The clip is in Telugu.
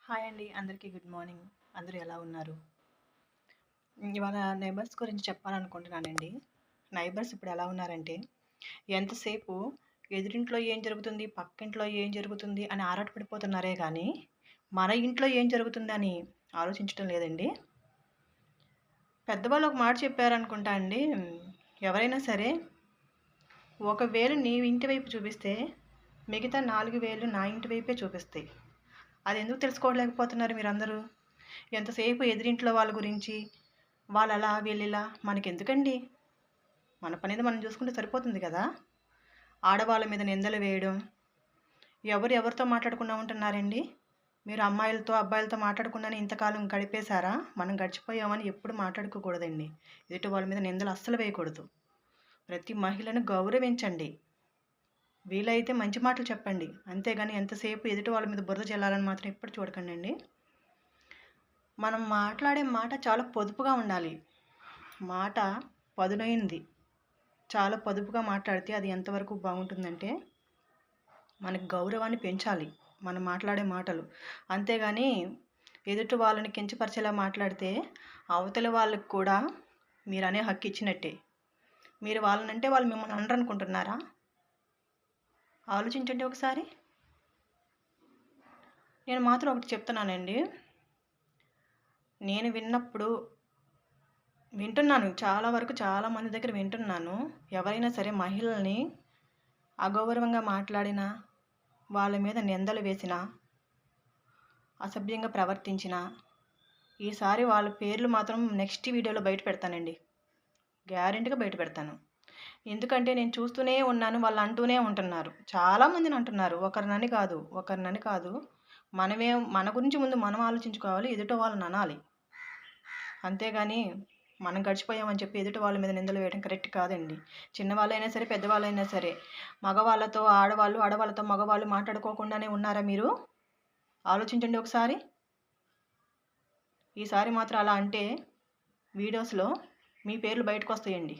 హాయ్ అండి. అందరికీ గుడ్ మార్నింగ్. అందరూ ఎలా ఉన్నారు? ఇవాళ నైబర్స్ గురించి చెప్పాలనుకుంటున్నానండి. నైబర్స్ ఇప్పుడు ఎలా ఉన్నారంటే, ఎంతసేపు ఎదురింట్లో ఏం జరుగుతుంది, పక్కింట్లో ఏం జరుగుతుంది అని ఆరాటపడిపోతున్నారే గానీ, మన ఇంట్లో ఏం జరుగుతుందని ఆలోచించటం లేదండి. పెద్దవాళ్ళు ఒక మాట చెప్పారనుకుంటా అండి. ఎవరైనా సరే, ఒక వేలు నీ ఇంటి వైపు చూపిస్తే, మిగతా 4 వేళ్ళు నా ఇంటి వైపే చూపిస్తాయి. అదెందుకు తెలుసుకోలేకపోతున్నారు మీరందరూ? ఎంతసేపు ఎదిరింట్లో వాళ్ళ గురించి, వాళ్ళలా, వీళ్ళిలా మనకెందుకండి? మన పనేదో మనం చూసుకుంటే సరిపోతుంది కదా! ఆడవాళ్ళ మీద నిందలు వేయడం, ఎవరితో మాట్లాడకుండా ఉంటున్నారండి? మీరు అమ్మాయిలతో, అబ్బాయిలతో మాట్లాడకుండానే ఇంతకాలం గడిపేశారా? మనం గడిచిపోయామని ఎప్పుడు మాట్లాడుకోకూడదండి. ఎదుటి వాళ్ళ మీద నిందలు అస్సలు వేయకూడదు. ప్రతి మహిళను గౌరవించండి. వీలైతే మంచి మాటలు చెప్పండి. అంతేగాని ఎంతసేపు ఎదుటి వాళ్ళ మీద బురద జల్లాలని మాత్రం ఎప్పుడు చూడకండండి. మనం మాట్లాడే మాట చాలా పొదుపుగా ఉండాలి. మాట పదునైంది. చాలా పొదుపుగా మాట్లాడితే అది ఎంతవరకు బాగుంటుందంటే, మనకు గౌరవాన్ని పెంచాలి మనం మాట్లాడే మాటలు. అంతేగాని ఎదుటి వాళ్ళని కించపరిచేలా మాట్లాడితే, అవతలి వాళ్ళకి కూడా మీరనే హక్కు ఇచ్చినట్టే. మీరు వాళ్ళనంటే వాళ్ళు మిమ్మల్ని అనరనుకుంటున్నారా? ఆలోచించండి ఒకసారి. నేను మాత్రం ఒకటి చెప్తున్నానండి. నేను వింటున్నాను. చాలా వరకు చాలా మంది దగ్గర వింటున్నాను. ఎవరైనా సరే మహిళల్ని అగౌరవంగా మాట్లాడినా, వాళ్ళ మీద నిందలు వేసినా, అసభ్యంగా ప్రవర్తించినా, ఈసారి వాళ్ళ పేర్లు మాత్రం నెక్స్ట్ వీడియోలో బయట పెడతానండి. గ్యారెంటీగా బయట పెడతాను. ఎందుకంటే నేను చూస్తూనే ఉన్నాను. వాళ్ళు అంటూనే ఉంటున్నారు. చాలామందిని అంటున్నారు. ఒకరినని కాదు. మన గురించి ముందు మనం ఆలోచించుకోవాలి. ఎదుటి వాళ్ళని అనాలి. అంతేగాని మనం గడిచిపోయామని చెప్పి ఎదుటి వాళ్ళ మీద నిందలు వేయడం కరెక్ట్ కాదండి. చిన్నవాళ్ళైనా సరే, పెద్దవాళ్ళైనా సరే. మగవాళ్ళతో ఆడవాళ్ళు, ఆడవాళ్ళతో మగవాళ్ళు మాట్లాడుకోకుండానే ఉన్నారా మీరు? ఆలోచించండి ఒకసారి. ఈసారి మాత్రం అలా అంటే వీడియోస్లో మీ పేర్లు బయటకు వస్తాయండి.